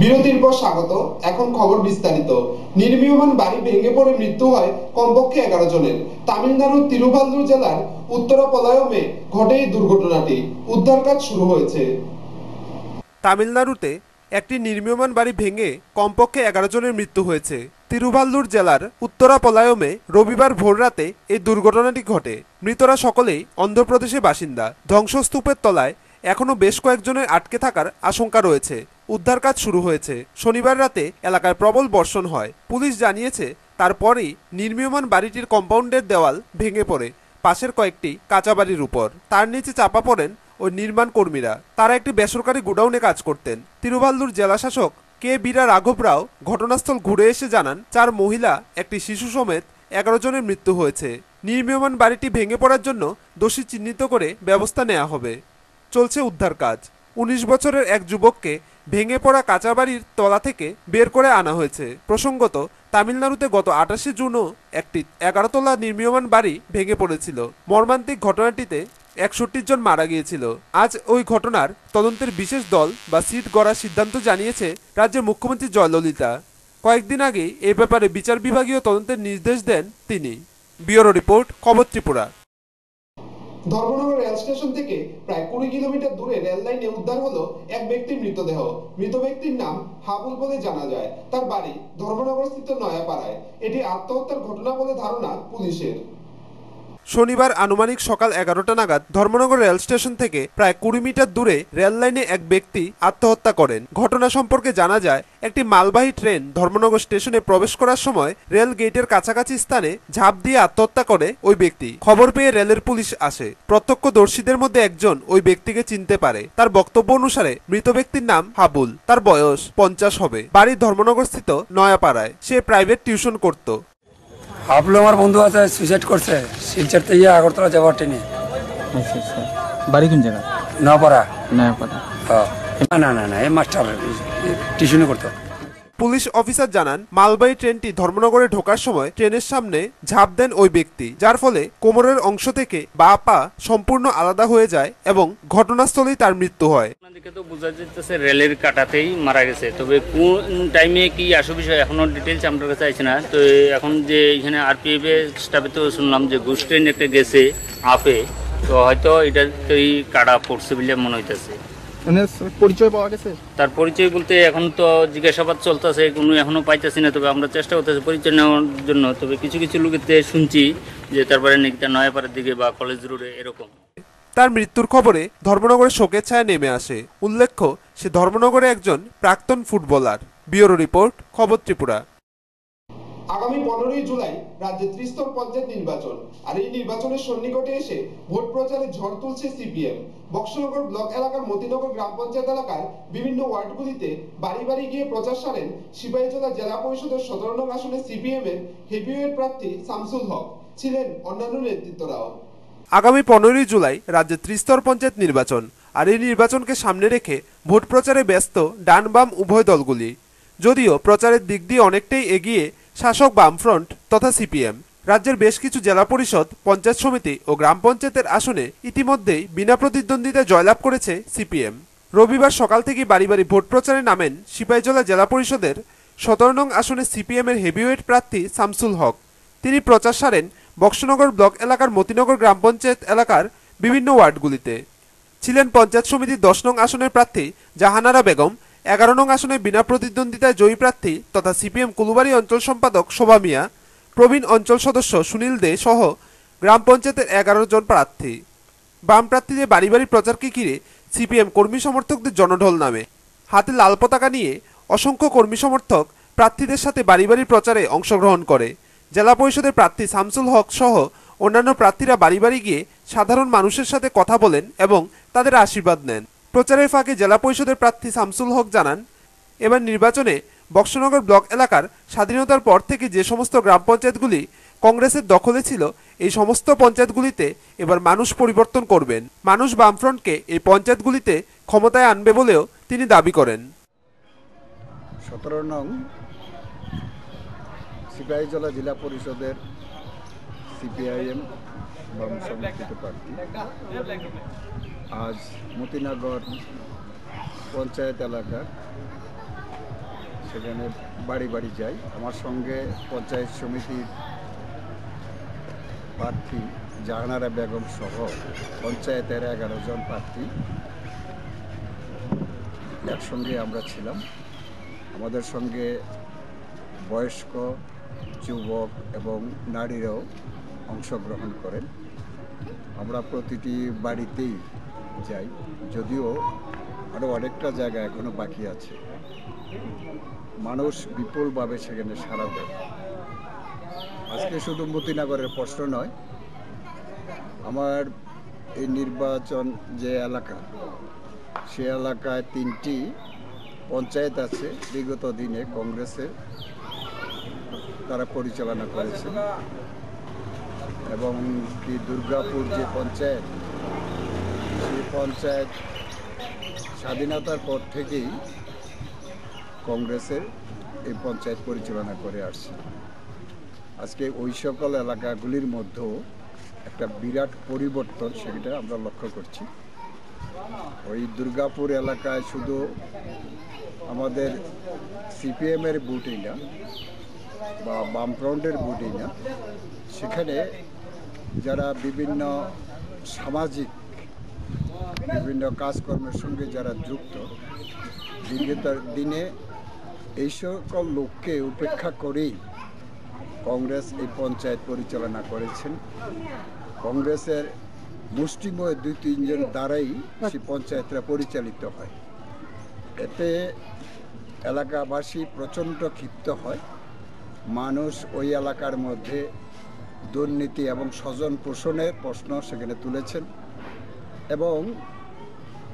বিরতির পর স্বাগত। এখন খবর বিস্তারিত। নির্মীয়মান বাড়ি ভেঙে পড়ে মৃত্যু হয় কমপক্ষে 11 জনের। তামিলনাড়ুর তিরুভাল্লুর জেলার উত্তরাপলায়মে ঘটে এই দুর্ঘটনাটি। উদ্ধার কাজ শুরু হয়েছে। তামিলনাড়ুতে একটি নির্মীয়মান বাড়ি ভেঙে কমপক্ষে 11 জনের মৃত্যু হয়েছে। তিরুভাল্লুর জেলার উত্তরাপলায়মে রবিবার ভোররাতে এই দুর্ঘটনাটি ঘটে। মৃতরা সকলেই অন্ধ্রপ্রদেশের বাসিন্দা। ধ্বংসস্তূপের তলায় এখনও বেশ কয়েকজনের আটকে থাকার আশঙ্কা রয়েছে। উদ্ধার কাজ শুরু হয়েছে। শনিবার রাতে এলাকায় প্রবল বর্ষণ হয়। পুলিশ জানিয়েছে তারপরেই নির্মীয়মান বাড়িটির কম্পাউন্ডের দেওয়াল ভেঙে পড়ে পাশের কয়েকটি কাঁচা বাড়ির উপর। তার নিচে চাপা পড়েন ওই নির্মাণ কর্মীরা। তারা একটি বেসরকারি গোডাউনে কাজ করতেন। তিরুভাল্লুর জেলাশাসক কে বীরা রাঘব রাও ঘটনাস্থল ঘুরে এসে জানান 4 মহিলা একটি শিশু সমেত 11 জনের মৃত্যু হয়েছে। নির্মীয়মান বাড়িটি ভেঙে পড়ার জন্য দোষী চিহ্নিত করে ব্যবস্থা নেওয়া হবে। চলছে উদ্ধার কাজ। 19 বছরের এক যুবককে ভেঙে পড়া কাঁচা বাড়ির তলা থেকে বের করে আনা হয়েছে। প্রসঙ্গত, তামিলনাড়ুতে গত 28শে জুনও একটি 11 তলা নির্মীয়মান বাড়ি ভেঙে পড়েছিল। মর্মান্তিক ঘটনাটিতে 61 জন মারা গিয়েছিল। আজ ওই ঘটনার তদন্তের বিশেষ দল বা সিট গড়ার সিদ্ধান্ত জানিয়েছে রাজ্যের মুখ্যমন্ত্রী জয়ললিতা। কয়েকদিন আগেই এ ব্যাপারে বিচার বিভাগীয় তদন্তের নির্দেশ দেন তিনি। ব্যুরো রিপোর্ট, খবর ত্রিপুরা। ধর্মনগর রেল স্টেশন থেকে প্রায় 20 কিলোমিটার দূরে রেল লাইনে উদ্ধার হলো এক ব্যক্তির মৃতদেহ। মৃত ব্যক্তির নাম হাবুল বলে জানা যায়। তার বাড়ি ধর্মনগর স্থিত নয়াপাড়ায়। এটি আত্মহত্যার ঘটনা বলে ধারণা পুলিশের। শনিবার আনুমানিক সকাল 11টা নাগাদ ধর্মনগর রেল স্টেশন থেকে প্রায় 20 মিটার দূরে রেল লাইনে এক ব্যক্তি আত্মহত্যা করেন। ঘটনা সম্পর্কে জানা যায়, একটি মালবাহী ট্রেন ধর্মনগর স্টেশনে প্রবেশ করার সময় রেল গেটের কাছাকাছি স্থানে ঝাঁপ দিয়ে আত্মহত্যা করে ওই ব্যক্তি। খবর পেয়ে রেলের পুলিশ আসে। প্রত্যক্ষদর্শীদের মধ্যে একজন ওই ব্যক্তিকে চিনতে পারে। তার বক্তব্য অনুসারে মৃত ব্যক্তির নাম হাবুল। তার বয়স 50 হবে। বাড়ি ধর্মনগর স্থিত নয়াপাড়ায়। সে প্রাইভেট টিউশন করত। হাবলু আমার বন্ধু আছে, সুইসাইড করছে শিলচর থেকে আগরতলা যাওয়ার ট্রেনে। আচ্ছা আচ্ছা, বাড়ি কোন জায়গা? নপাড়া। নয়াপাড়া। না না না, এই মাস্টার টিউশনে করতো। পুলিশ অফিসার জানান, মালবাহী ট্রেনটি ধর্মনগরে ঢোকার সময় ট্রেনের সামনে ঝাঁপ দেন ওই ব্যক্তি, যার ফলে কোমরের অংশ থেকে বা পা সম্পূর্ণ আলাদা হয়ে যায় এবং ঘটনাস্থলেই তার মৃত্যু হয়। আপনাদেরকে তো বোঝা যাচ্ছে রেলের কাটাতেই মারা গেছে, তবে কোন টাইমে কি আসল বিষয় এখনো ডিটেলস আমার কাছে আছে না। তো এখন যে এখানে আরপিএফ এর স্টাফে তো শুনলাম যে ঘুষ ট্রেন একটা গেছে আপে, তো হয়তো এটাতেই কাটা পড়ছে বলে মনে হইতেছে। পরিচয় পাওয়া গেছে? তার পরিচয় বলতে এখন তো জিজ্ঞাসাবাদ চলতেছে, কোনো এখনো পাইতেছি না। তবে আমরা চেষ্টা করতেছি পরিচয় নেওয়ার জন্য। তবে কিছু কিছু লোকেতে শুনছি যে তারপরে নাকি তার নয়াপাড়ার দিকে বা কলেজ রোডে এরকম। তার মৃত্যুর খবরে ধর্মনগরে শোকের ছায়া নেমে আসে। উল্লেখ্য, সে ধর্মনগরে একজন প্রাক্তন ফুটবলার। ব্যুরো রিপোর্ট, খবর ত্রিপুরা। আগামী 15ই জুলাই রাজ্যে ত্রিস্তর পঞ্চায়েত নির্বাচন। আর এই নির্বাচনের সন্নিকটে এসে ভোট প্রচারে ঝড় তুলছে সিপিএম। বক্সনগর ব্লক এলাকার মতিনগর গ্রাম পঞ্চায়েত এলাকার বিভিন্ন ওয়ার্ডগুলিতে বাড়ি বাড়ি গিয়ে প্রচার সারেন সিপাহীজলা জেলা পরিষদের 17 নং আসনে সিপিএম এর হেভিওয়েট প্রার্থী শামসুল হক। ছিলেন অন্যান্য নেতৃত্বরাও। আগামী 15ই জুলাই রাজ্যে ত্রিস্তর পঞ্চায়েত নির্বাচন। আর এই নির্বাচনকে সামনে রেখে ভোট প্রচারে ব্যস্ত ডান বাম উভয় দলগুলি। যদিও প্রচারের দিক দিয়ে অনেকটাই এগিয়ে শাসক বামফ্রন্ট তথা সিপিএম। রাজ্যের বেশ কিছু জেলা পরিষদ, পঞ্চায়েত সমিতি ও গ্রাম পঞ্চায়েতের আসনে ইতিমধ্যেই বিনা প্রতিদ্বন্দ্বিতায় জয়লাভ করেছে সিপিএম। রবিবার সকাল থেকে বাড়ি বাড়ি ভোট প্রচারে নামেন সিপাহীজলা জেলা পরিষদের 17 নং আসনে সিপিএম এর হেভিওয়েট প্রার্থী শামসুল হক। তিনি প্রচার সারেন বক্সনগর ব্লক এলাকার মতিনগর গ্রাম পঞ্চায়েত এলাকার বিভিন্ন ওয়ার্ডগুলিতে। ছিলেন পঞ্চায়েত সমিতির 10 নং আসনের প্রার্থী জাহানারা বেগম, 11 নং আসনে বিনা প্রতিদ্বন্দ্বিতায় জয়ী প্রার্থী তথা সিপিএম কুলুবাড়ি অঞ্চল সম্পাদক শোভা মিয়া, প্রবীণ অঞ্চল সদস্য সুনীল দে সহ গ্রাম পঞ্চায়েতের 11 জন প্রার্থী। বাম প্রার্থীদের বাড়ি বাড়ি প্রচারকে ঘিরে সিপিএম কর্মী সমর্থকদের জনঢল নামে। হাতে লাল পতাকা নিয়ে অসংখ্য কর্মী সমর্থক প্রার্থীদের সাথে বাড়ি বাড়ি প্রচারে অংশগ্রহণ করে। জেলা পরিষদের প্রার্থী শামসুল হক সহ অন্যান্য প্রার্থীরা বাড়ি বাড়ি গিয়ে সাধারণ মানুষের সাথে কথা বলেন এবং তাদের আশীর্বাদ নেন। প্রচারের ফাঁকে জেলা পরিষদের প্রার্থী শামসুল হক জানান, এবার নির্বাচনে বক্সনগর ব্লক এলাকার স্বাধীনতার পর থেকে যে সমস্ত গ্রাম পঞ্চায়েতগুলি কংগ্রেসের দখলে ছিল, এই সমস্ত পঞ্চায়েতগুলিতে এবার মানুষ পরিবর্তন করবেন। মানুষ বামফ্রন্টকে এই পঞ্চায়েতগুলিতে ক্ষমতায় আনবে বলেও তিনি দাবি করেন। 17 নং সিপাহীজলা জেলা পরিষদের সিপিআইএম বাম সমর্থিত প্রার্থী আজ মতিনগর পঞ্চায়েত এলাকার সেখানে বাড়ি বাড়ি যাই। আমার সঙ্গে পঞ্চায়েত সমিতির প্রার্থী জাহানারা বেগম সহ পঞ্চায়েতের 11 জন প্রার্থী একসঙ্গে আমরা ছিলাম। আমাদের সঙ্গে বয়স্ক, যুবক এবং নারীরাও অংশগ্রহণ করেন। আমরা প্রতিটি বাড়িতেই যাই, যদিও আরও অনেকটা জায়গা এখনও বাকি আছে। মানুষ বিপুলভাবে সেখানে সাড়া দেয়। আজকে শুধু মতিনগরের প্রশ্ন নয়, আমার এই নির্বাচন যে এলাকা, সে এলাকায় 3টি পঞ্চায়েত আছে বিগত দিনে কংগ্রেসের তারা পরিচালনা করেছে, এবং কি দুর্গাপুর যে পঞ্চায়েত, সেই পঞ্চায়েত স্বাধীনতার পর থেকেই কংগ্রেসের এই পঞ্চায়েত পরিচালনা করে আসছে। আজকে ওই সকল এলাকাগুলির মধ্যেও একটা বিরাট পরিবর্তন সেটা আমরা লক্ষ্য করছি। ওই দুর্গাপুর এলাকায় শুধু আমাদের সিপিএমের ভোটই না বা বামফ্রন্টের ভোটই না, সেখানে যারা বিভিন্ন সামাজিক বিভিন্ন কাজকর্মের সঙ্গে যারা যুক্ত, বিগত দিনে এই সকল লোককে উপেক্ষা করেই কংগ্রেস এই পঞ্চায়েত পরিচালনা করেছেন। কংগ্রেসের মুষ্টিময় 2-3 জন দ্বারাই সেই পঞ্চায়েতরা পরিচালিত হয়। এতে এলাকাবাসী প্রচণ্ড ক্ষিপ্ত হয়। মানুষ ওই এলাকার মধ্যে দুর্নীতি এবং স্বজন পোষণের প্রশ্ন সেখানে তুলেছেন, এবং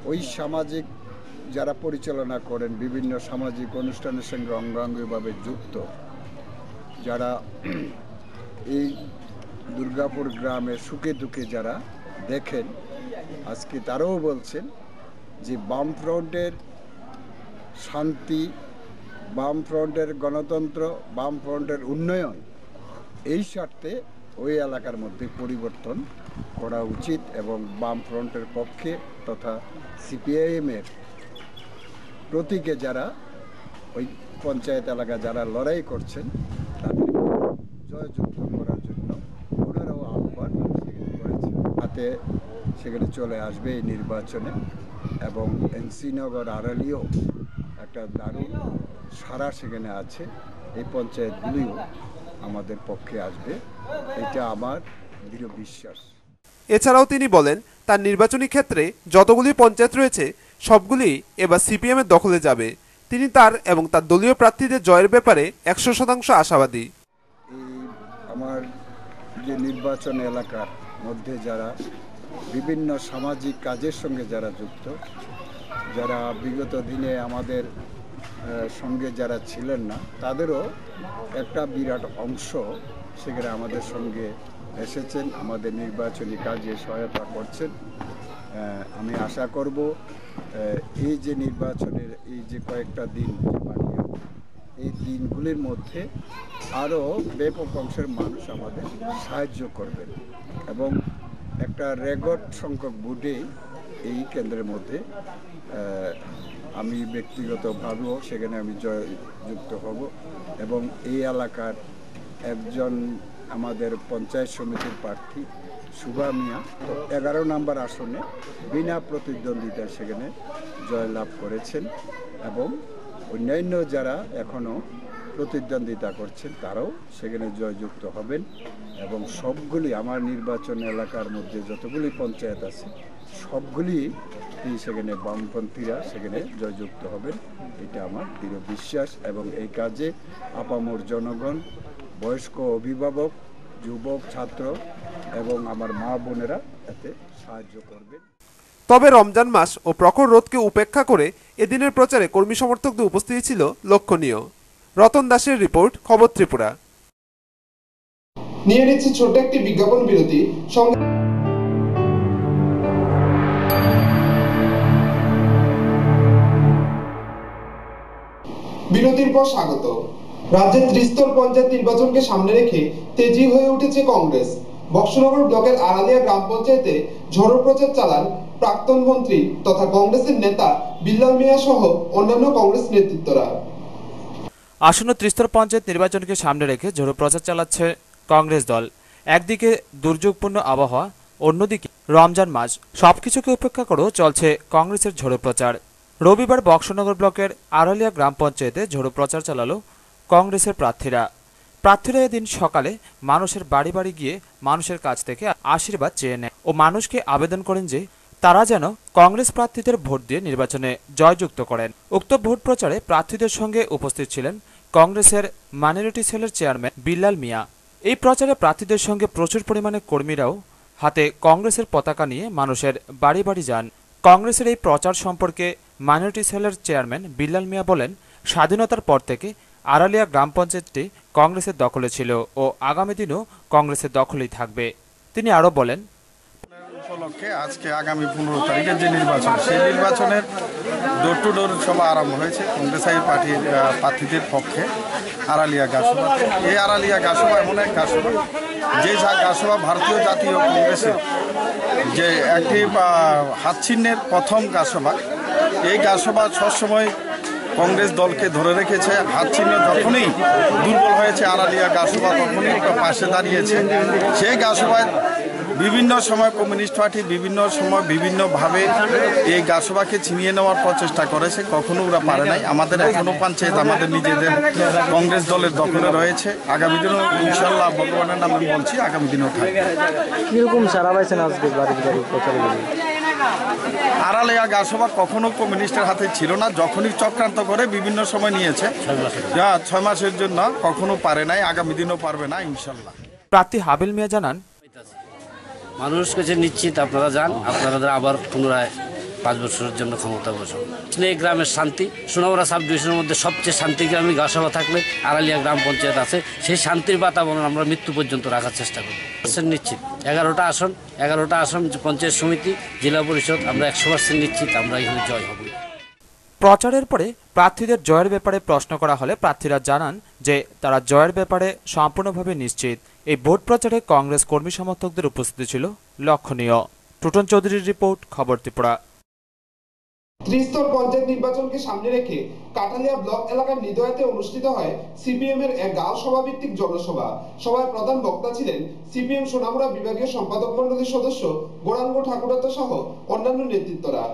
ওই সামাজিক যারা পরিচালনা করেন বিভিন্ন সামাজিক অনুষ্ঠানের সঙ্গে অঙ্গাঙ্গিভাবে যুক্ত, যারা এই দুর্গাপুর গ্রামের সুখে দুঃখে যারা দেখেন, আজকে তারাও বলছেন যে বামফ্রন্টের শান্তি, বামফ্রন্টের গণতন্ত্র, বামফ্রন্টের উন্নয়ন, এই স্বার্থে ওই এলাকার মধ্যে পরিবর্তন করা উচিত, এবং বামফ্রন্টের পক্ষে তথা সিপিআইএমের প্রতীকে যারা ওই পঞ্চায়েত এলাকা যারা লড়াই করছেন তাদের জয়যুক্ত করার জন্য ওনারাও আহ্বান করেছেন। হাতে সেখানে চলে আসবে এই নির্বাচনে, এবং এনসিনগর আড়ালিও একটা দারুণ সারা সেখানে আছে। এই পঞ্চায়েতগুলিও আমাদের পক্ষে আসবে, এটা আমার দৃঢ় বিশ্বাস। এছাড়াও তিনি বলেন, তার নির্বাচনী ক্ষেত্রে যতগুলি পঞ্চায়েত রয়েছে সবগুলি এবার সিপিএমের দখলে যাবে। তিনি তার এবং তার দলীয় প্রার্থীদের জয়ের ব্যাপারে 100% আশাবাদী। এই আমার যে নির্বাচন এলাকার মধ্যে যারা বিভিন্ন সামাজিক কাজের সঙ্গে যারা যুক্ত, যারা বিগত দিনে আমাদের সঙ্গে যারা ছিলেন না, তাদেরও একটা বিরাট অংশ সেখানে আমাদের সঙ্গে এসেছেন, আমাদের নির্বাচনী কাজে সহায়তা করছেন। আমি আশা করব এই যে নির্বাচনের এই যে কয়েকটা দিন বাকি, এই দিনগুলির মধ্যে আরও ব্যাপক অংশের মানুষ আমাদের সাহায্য করবেন, এবং একটা রেকর্ড সংখ্যক ভোটে এই কেন্দ্রের মধ্যে আমি ব্যক্তিগতভাবেও সেখানে আমি জয়যুক্ত হব, এবং এই এলাকার একজন আমাদের পঞ্চায়েত সমিতির প্রার্থী শুভা মিয়া তো 11 নম্বর আসনে বিনা প্রতিদ্বন্দ্বিতায় সেখানে জয়লাভ করেছেন, এবং অন্যান্য যারা এখনও প্রতিদ্বন্দ্বিতা করছেন তারাও সেখানে জয়যুক্ত হবেন, এবং সবগুলি আমার নির্বাচন এলাকার মধ্যে যতগুলি পঞ্চায়েত আছে সবগুলি সেখানে বামপন্থীরা সেখানে জয়যুক্ত হবেন, এটা আমার দৃঢ় বিশ্বাস। এবং এই কাজে আপামর জনগণ, বয়স্ক অভিভাবক, যুবক, ছাত্র এবং আমার মা বোনেরা এতে সাহায্য করবেন। তবে রমজান মাস ও প্রখর রোদকে উপেক্ষা করে এদিনের প্রচারে কর্মী সমর্থকদের উপস্থিতি ছিল লক্ষণীয়। রতন দাসের রিপোর্ট, খবর ত্রিপুরা। নিয়ে নিচ্ছে ছোট একটি বিজ্ঞাপন বিরতি। বিরতির পর স্বাগত। রাজ্যের ত্রিস্তর পঞ্চায়েত নির্বাচনকে সামনে রেখে তেজি হয়ে উঠেছে কংগ্রেস। বক্সনগর ব্লকের আড়ালিয়া গ্রাম পঞ্চায়েতে ঝড়ো প্রচার চালান প্রাক্তন মন্ত্রী তথা কংগ্রেসের নেতা বিল্লাল মিয়া সহ অন্যান্য কংগ্রেস নেতৃত্বরা। আসন্ন ত্রিস্তর পঞ্চায়েত নির্বাচনকে সামনে রেখে ঝোড়ো প্রচার চালাচ্ছে কংগ্রেস দল। একদিকে দুর্যোগপূর্ণ আবহাওয়া, অন্যদিকে রমজান মাস, সবকিছুকে উপেক্ষা করেও চলছে কংগ্রেসের ঝোড়ো প্রচার। রবিবার বক্সনগর ব্লকের আড়ালিয়া গ্রাম পঞ্চায়েতে ঝোড়ো প্রচার চালালো কংগ্রেসের প্রার্থীরা। এদিন সকালে মানুষের বাড়ি বাড়ি গিয়ে মানুষের কাছ থেকে আশীর্বাদ চেয়ে নেয় ও মানুষকে আবেদন করেন যে তারা যেন কংগ্রেস প্রার্থীদের ভোট দিয়ে নির্বাচনে জয়যুক্ত করেন। উক্ত ভোট প্রচারে প্রার্থীদের সঙ্গে উপস্থিত ছিলেন কংগ্রেসের মাইনরিটি সেলের চেয়ারম্যান বিল্লাল মিয়া। এই প্রচারে প্রার্থীদের সঙ্গে প্রচুর পরিমাণে কর্মীরাও হাতে কংগ্রেসের পতাকা নিয়ে মানুষের বাড়ি বাড়ি যান। কংগ্রেসের এই প্রচার সম্পর্কে মাইনরিটি সেলের চেয়ারম্যান বিল্লাল মিয়া বলেন, স্বাধীনতার পর থেকে আড়ালিয়া গ্রাম পঞ্চায়েতটি কংগ্রেসের দখলে ছিল ও আগামী দিনও কংগ্রেসের দখলেই থাকবে। তিনি আরও বলেন, উপলক্ষে আজকে আগামী 15 তারিখের যে নির্বাচন, সেই নির্বাচনের ডোর টু ডোর সভা আরম্ভ হয়েছে কংগ্রেসাই পার্টির প্রার্থীদের পক্ষে আড়ালিয়া গাছসভা। এই আড়ালিয়া গাছসভা এমন এক গাছসভা যে গাছসভা ভারতীয় জাতীয় কংগ্রেসের যে একটি হাতচিহ্নের প্রথম গাছসভা। এই গাছসভা সবসময় কংগ্রেস দলকে ধরে রেখেছে। হাতচিহ্ন যখনই দুর্বল হয়েছে আড়ালিয়া গাছসভা তখনই পাশে দাঁড়িয়েছে। সেই গাছসভায় বিভিন্ন সময় কমিউনিস্ট পার্টি বিভিন্ন সময় বিভিন্নভাবে এই গাছসভাকে ছিনিয়ে নেওয়ার প্রচেষ্টা করেছে, কখনো ওরা পারে নাই। আমাদের এখনও পঞ্চায়েত আমাদের নিজেদের কংগ্রেস দলের দখলে রয়েছে। আগামী দিনও ইনশাল্লাহ ভগবানের নামে বলছি, আগামী দিনও থাকবে। কিরকম সারা পাইছেন আজকে বাড়ি বাড়ি প্রচারে? আড়ালিয়া গাছসভা কখনো কমিউনিস্টের হাতে ছিল না, যখনই চক্রান্ত করে বিভিন্ন সময় নিয়েছে। 6 মাসের জন্য কখনো পারে নাই, আগামী দিনও পারবে না ইনশাল্লাহ। প্রার্থী হাবিল মিয়া জানান, মানুষ কাছে নিশ্চিত আপনারা যান, আপনারা আবার পুনরায় 5 বছরের জন্য ক্ষমতা বসুন। এই গ্রামের শান্তি, সোনামুড়া সাব ডিভিশনের মধ্যে সবচেয়ে শান্তি গ্রামে গাছসভা থাকলে আড়ালিয়া গ্রাম পঞ্চায়েত আছে। সেই শান্তির বাতাবরণ আমরা মৃত্যু পর্যন্ত রাখার চেষ্টা করব। নিশ্চিত 11টা আসন পঞ্চায়েত সমিতি, জেলা পরিষদ, আমরা 100% নিশ্চিত আমরা এখানে জয় হব। প্রচারের পরে প্রার্থীদের জয়ের ব্যাপারে প্রশ্ন করা হলে প্রার্থীরা জানান যে তারা জয়ের ব্যাপারে সম্পূর্ণভাবে নিশ্চিত। এই ভোট প্রচারে কংগ্রেস কর্মী সমর্থকদের উপস্থিতি ছিল লক্ষণীয়। টুটন চৌধুরীর রিপোর্ট, খবর ত্রিপুরা। ত্রিস্তর পঞ্চায়েত নির্বাচনকে সামনে রেখে কাঠালিয়া ব্লক এলাকার নিদয়াতে অনুষ্ঠিত হয় সিপিএম এর এক গাঁও সভাভিত্তিক জনসভা। সভায় প্রধান বক্তা ছিলেন সিপিএম সোনামুড়া বিভাগীয় সম্পাদক মণ্ডলীর সদস্য গৌরাঙ্গ ঠাকুরতা সহ অন্যান্য নেতৃত্বরা।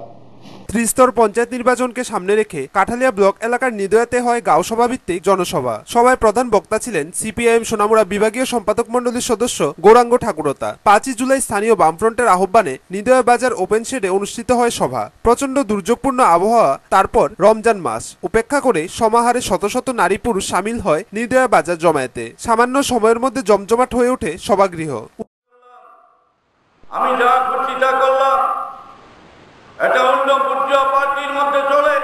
ত্রিস্তর পঞ্চায়েত নির্বাচনকে সামনে রেখে কাঠালিয়া ব্লক এলাকার নিদয়াতে হয় গাঁও সভাভিত্তিক জনসভা। সভায় প্রধান বক্তা ছিলেন সিপিআইএম সোনামুড়া বিভাগীয় সম্পাদক মণ্ডলীর সদস্য গৌরাঙ্গ ঠাকুরতা। 5 জুলাই স্থানীয় বামফ্রন্টের আহ্বানে নিদয়া বাজার ওপেন শেডে অনুষ্ঠিত হয় সভা। প্রচন্ড দুর্যোগপূর্ণ আবহাওয়া, তারপর রমজান মাস উপেক্ষা করে সমাহারে শত শত নারী পুরুষ সামিল হয় নিদয়া বাজার জমায়েতে। সামান্য সময়ের মধ্যে জমজমাট হয়ে ওঠে সভাগৃহ। আমি যা খুশি তা করলাম, এটা অন্য পর্যায় পার্টির মধ্যে চলে,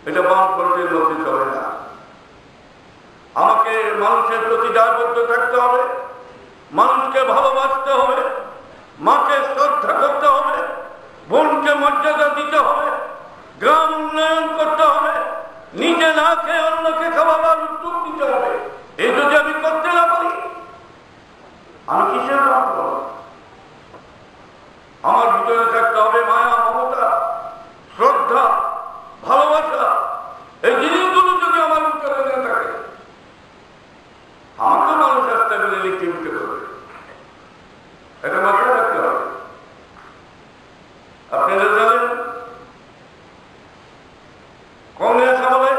এটা বামফ্রন্টের মধ্যে চলে না। আমাকে মানুষের প্রতি দায়বদ্ধ থাকতে হবে, মানুষকে ভালোবাসতে হবে, মাকে শ্রদ্ধা করতে হবে, বোনকে মর্যাদা দিতে হবে, গ্রাম উন্নয়ন করতে হবে, নিজে না খেয়ে অন্যকে খাওয়াবার উদ্যোগ দিতে হবে। এই যদি আমি করতে না পারি, আমি কিসের কাজ করব? আমার ভিতরে থাকতে হবে মায়া, মমতা, শ্রদ্ধা, ভালোবাসা। এই জিনিসগুলো যদি আমার ভিতরে না থাকে, আমাকে মানুষ রাস্তা বেলে লিখতে দিতে হবে। এটা মাথায় রাখতে হবে। আপনারা জানেন, কংগ্রেস আমলে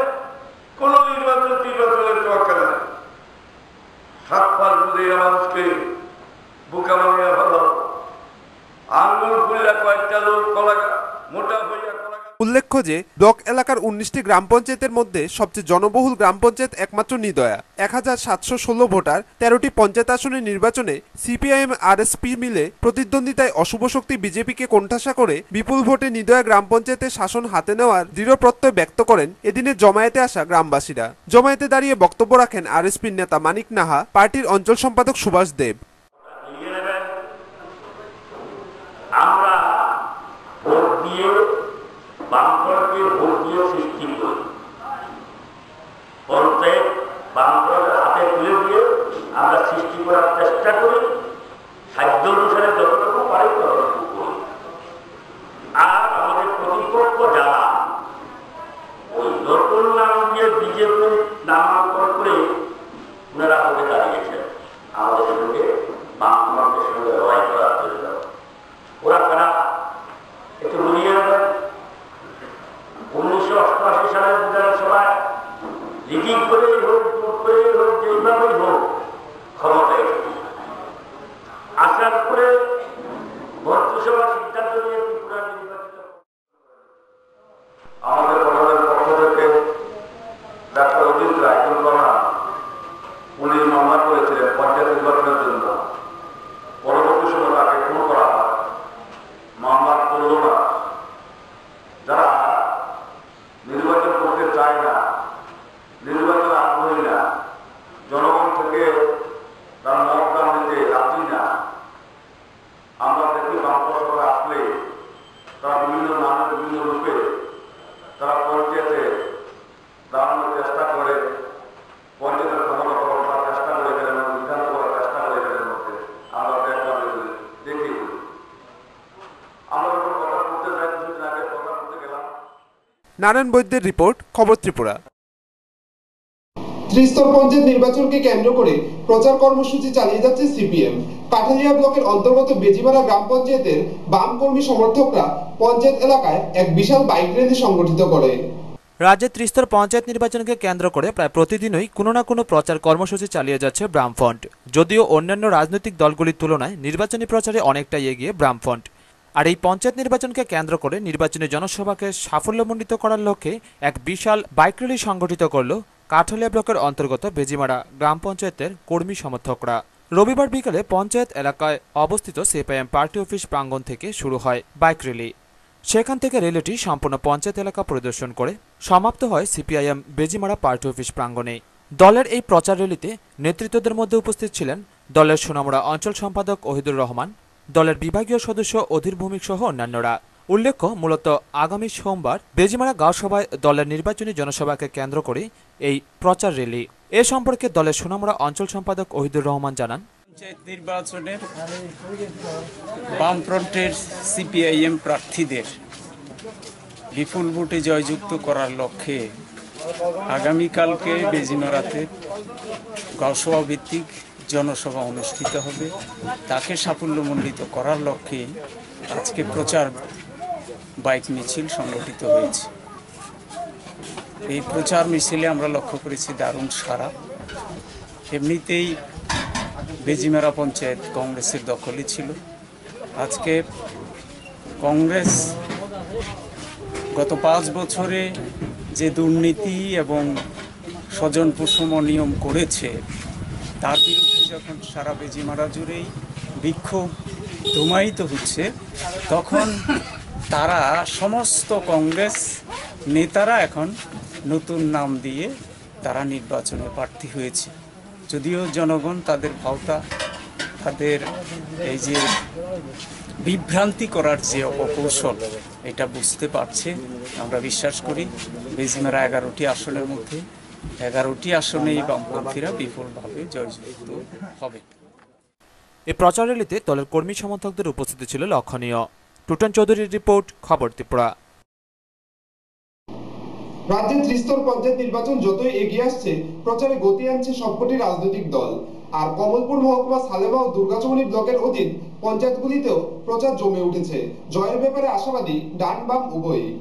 কোন নির্বাচনের তোয়াক্কা নেই। 7 পাঁচ বুঝে মানুষকে বোকা বানিয়ে ভালো আঙ্গুল ফুললা কয়েকটা লোক মোটা হইয়া। উল্লেখ্য যে ব্লক এলাকার 19টি গ্রাম পঞ্চায়েতের মধ্যে সবচেয়ে জনবহুল গ্রাম পঞ্চায়েত একমাত্র নিদয়া। 1716 ভোটার 13টি পঞ্চায়েত আসনের নির্বাচনে সিপিআইএম আরএসপি মিলে প্রতিদ্বন্দ্বিতায় অশুভ শক্তি বিজেপিকে কোণঠাসা করে বিপুল ভোটে নিদয়া গ্রাম পঞ্চায়েতের শাসন হাতে নেওয়ার দৃঢ় প্রত্যয় ব্যক্ত করেন এদিনের জমায়েতে আসা গ্রামবাসীরা। জমায়েতে দাঁড়িয়ে বক্তব্য রাখেন আরএসপির নেতা মানিক নাহা, পার্টির অঞ্চল সম্পাদক সুভাষ দেব। আমরা ভোট দিয়ে বামফ্রন্টকে ভোট দিয়ে সৃষ্টি করি, পঞ্চায়েত বামফ্রন্টের হাতে তুলে দিয়ে আমরা সৃষ্টি করার চেষ্টা করি, সাধ্য অনুসারে যতটুকু পারি ততটুকু করি। আর আমাদের প্রতিপক্ষ যারা ওই নতুন নাম দিয়ে বিজেপির নাম লিডিং করেই হোক, জোর করেই হোক, যেইভাবেই হোক ক্ষমতায় আসার পরে মন্ত্রিসভা সিদ্ধান্ত নিয়ে ত্রিপুরা নির্বাচিত। আমাদের দলের পক্ষ থেকে ডাক্তার অজিত রায় উনি মামলা করেছিলেন পঞ্চায়েত নির্বাচনের জন্য। পরবর্তী সময় তাকে খুন করা হয়, মামলা করল না। যারা নির্বাচন করতে চায় না, নির্বাচন আগ্রহী না, জনগণ থেকে তার মতদান দিতে রাজি না, আমরা দেখি বামপন্থা সরকার আসলে তারা বিভিন্ন নামে বিভিন্ন রূপে তারা পঞ্চায়েতে দাঁড়ানোর চেষ্টা করে, পঞ্চায়েতের ক্ষমতা দখল করার চেষ্টা করে গেলেন, সিদ্ধান্ত করার চেষ্টা করে গেলেন মধ্যে আমরা দেখি। আমরা যখন কথা বলতে যাই, কিছুদিন আগে কথা বলতে গেলাম। নারায়ণ বৈদ্যের রিপোর্ট, খবর ত্রিপুরা। ত্রিস্তর পঞ্চায়েত নির্বাচনকে কেন্দ্র করে প্রচার কর্মসূচি চালিয়ে যাচ্ছে সিপিএম। কাঠালিয়া ব্লকের অন্তর্গত বেজিমারা গ্রাম পঞ্চায়েতের বাম কর্মী সমর্থকরা পঞ্চায়েত এলাকায় এক বিশাল বাইক র্যালি সংগঠিত করে। রাজ্যের ত্রিস্তর পঞ্চায়েত নির্বাচনকে কেন্দ্র করে প্রায় প্রতিদিনই কোনো না কোনো প্রচার কর্মসূচি চালিয়ে যাচ্ছে বামফ্রন্ট। যদিও অন্যান্য রাজনৈতিক দলগুলির তুলনায় নির্বাচনী প্রচারে অনেকটাই এগিয়ে বামফ্রন্ট। আর এই পঞ্চায়েত নির্বাচনকে কেন্দ্র করে নির্বাচনী জনসভাকে সাফল্যমণ্ডিত করার লক্ষ্যে এক বিশাল বাইক র্যালি সংগঠিত করল কাঠালিয়া ব্লকের অন্তর্গত বেজিমারা গ্রাম পঞ্চায়েতের কর্মী সমর্থকরা। রবিবার বিকালে পঞ্চায়েত এলাকায় অবস্থিত সিপিআইএম পার্টি অফিস প্রাঙ্গণ থেকে শুরু হয় বাইক র্যালি। সেখান থেকে র্যালিটি সম্পূর্ণ পঞ্চায়েত এলাকা পরিদর্শন করে সমাপ্ত হয় সিপিআইএম বেজিমারা পার্টি অফিস প্রাঙ্গণে। দলের এই প্রচার র্যালিতে নেতৃত্বদের মধ্যে উপস্থিত ছিলেন দলের সোনামুড়া অঞ্চল সম্পাদক ওহিদুর রহমান, দলের বিভাগীয় সদস্য অধীর ভৌমিক সহ অন্যান্যরা। উল্লেখ্য, মূলত আগামী সোমবার বেজিমারা গাঁওসভায় দলের নির্বাচনী জনসভাকে কেন্দ্র করে এই প্রচার র্যালি। এ সম্পর্কে দলের সোনামুড়া অঞ্চল সম্পাদক ওহিদুর রহমান জানান, পঞ্চায়েত নির্বাচনের বামফ্রন্টের সিপিআইএম প্রার্থীদের বিপুল ভোটে জয়যুক্ত করার লক্ষ্যে আগামীকালকে বেজিমারাতে গাঁওসভা ভিত্তিক জনসভা অনুষ্ঠিত হবে। তাকে সাফল্যমণ্ডিত করার লক্ষ্যে আজকে প্রচার বাইক মিছিল সংগঠিত হয়েছে। এই প্রচার মিছিলে আমরা লক্ষ্য করেছি দারুণ সাড়া। এমনিতেই বেজিমারা পঞ্চায়েত কংগ্রেসের দখলে ছিল। আজকে কংগ্রেস গত 5 বছরে যে দুর্নীতি এবং স্বজন পোষণ নিয়ম করেছে, তার বিরুদ্ধে যখন সারা বেজিমারা জুড়েই বিক্ষোভ ধুমায়িত হচ্ছে, তখন তারা সমস্ত কংগ্রেস নেতারা এখন নতুন নাম দিয়ে তারা নির্বাচনে প্রার্থী হয়েছে। যদিও জনগণ তাদের ভাওতা, তাদের এই যে বিভ্রান্তি করার যে অপকৌশল, এটা বুঝতে পারছে। আমরা বিশ্বাস করি বেজিমারা 11টি আসনের মধ্যে 11টি আসনেই বামপন্থীরা বিপুলভাবে জয়যুক্ত হবে। এই প্রচার র্যালিতে দলের কর্মী সমর্থকদের উপস্থিতি ছিল লক্ষণীয়। টুটন চৌধুরীর রিপোর্ট, খবর ত্রিপুরা। রাজ্যের ত্রিস্তর পঞ্চায়েত নির্বাচন যতই এগিয়ে আসছে, প্রচারে গতি আনছে সবকটি রাজনৈতিক দল। আর কমলপুর মহকুমা সালেমা ও দুর্গাচমনি ব্লকের অধীন পঞ্চায়েতগুলিতেও প্রচার জমে উঠেছে। জয়ের ব্যাপারে আশাবাদী ডান বাম উভয়ই।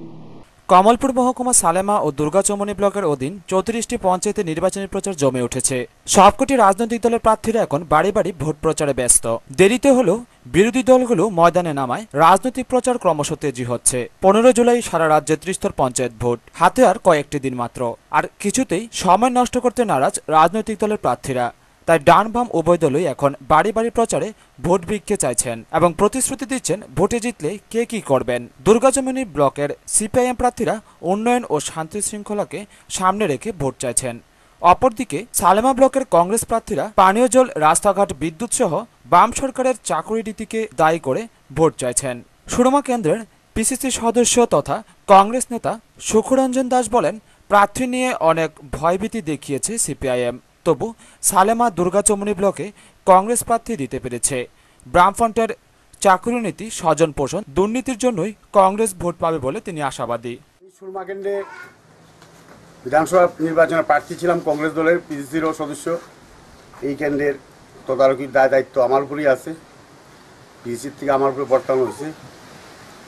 কমলপুর মহকুমা সালেমা ও দুর্গাচমনি ব্লকের অধীন 34টি পঞ্চায়েতে নির্বাচনী প্রচার জমে উঠেছে। সবকটি রাজনৈতিক দলের প্রার্থীরা এখন বাড়ি বাড়ি ভোট প্রচারে ব্যস্ত। দেরিতে হলেও বিরোধী দলগুলো ময়দানে নামায় রাজনৈতিক প্রচার ক্রমশ তেজি হচ্ছে। 15 জুলাই সারা রাজ্যে ত্রিস্তর পঞ্চায়েত ভোট, হাতে আর কয়েকটি দিন মাত্র। আর কিছুতেই সময় নষ্ট করতে নারাজ রাজনৈতিক দলের প্রার্থীরা। তাই ডান বাম উভয় দলই এখন বাড়ি বাড়ি প্রচারে ভোট ভিক্ষে চাইছেন এবং প্রতিশ্রুতি দিচ্ছেন ভোটে জিতলে কে কি করবেন। দুর্গাচমনি ব্লকের সিপিআইএম প্রার্থীরা উন্নয়ন ও শান্তি শৃঙ্খলাকে সামনে রেখে ভোট চাইছেন। অপরদিকে সালেমা ব্লকের কংগ্রেস প্রার্থীরা পানীয় জল, রাস্তাঘাট, বিদ্যুৎ সহ বাম সরকারের চাকরি নীতিকে দায়ী করে ভোট চাইছেন। সুরমা কেন্দ্রের পিসিসি সদস্য তথা কংগ্রেস নেতা সুখরঞ্জন দাস বলেন, প্রার্থী নিয়ে অনেক ভয়ভীতি দেখিয়েছে সিপিআইএম, তবু সালেমা দুর্গাচমনি ব্লকে কংগ্রেস প্রার্থী দিতে পেরেছে। বামফ্রন্টের চাকরি নীতি, স্বজন পোষণ, দুর্নীতির জন্যই কংগ্রেস ভোট পাবে বলে তিনি আশাবাদী। সুরমা কেন্দ্রে বিধানসভা নির্বাচনে প্রার্থী ছিলাম কংগ্রেস দলের পিসিসিরও সদস্য। এই কেন্দ্রের তদারকির দায়িত্ব আমার উপরেই আছে। পিসিসির থেকে আমার উপরে বর্তানো হয়েছে।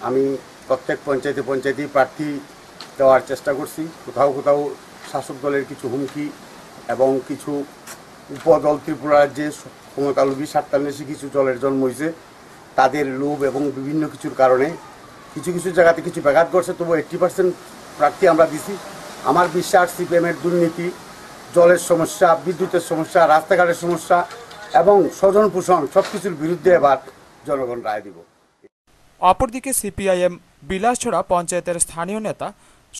আমি প্রত্যেক পঞ্চায়েতে প্রার্থী দেওয়ার চেষ্টা করছি। কোথাও কোথাও শাসক দলের কিছু হুমকি এবং কিছু উপদল ত্রিপুরার যে ক্ষমতালোভী স্বার্থান্বেষী কিছু দলের জন্ম হয়েছে, তাদের লোভ এবং বিভিন্ন কিছুর কারণে কিছু কিছু জায়গাতে কিছু ব্যাঘাত ঘটছে। তবু 80% প্রার্থী আমরা দিছি। আমার বিশ্বাস সিপিএমের দুর্নীতি, জলের সমস্যা, বিদ্যুতের সমস্যা, রাস্তাঘাটের সমস্যা এবং স্বজন পোষণ সব কিছুর বিরুদ্ধে এবার জনগণ রায় দিব। অপরদিকে সিপিআইএম বিলাসছড়া পঞ্চায়েতের স্থানীয় নেতা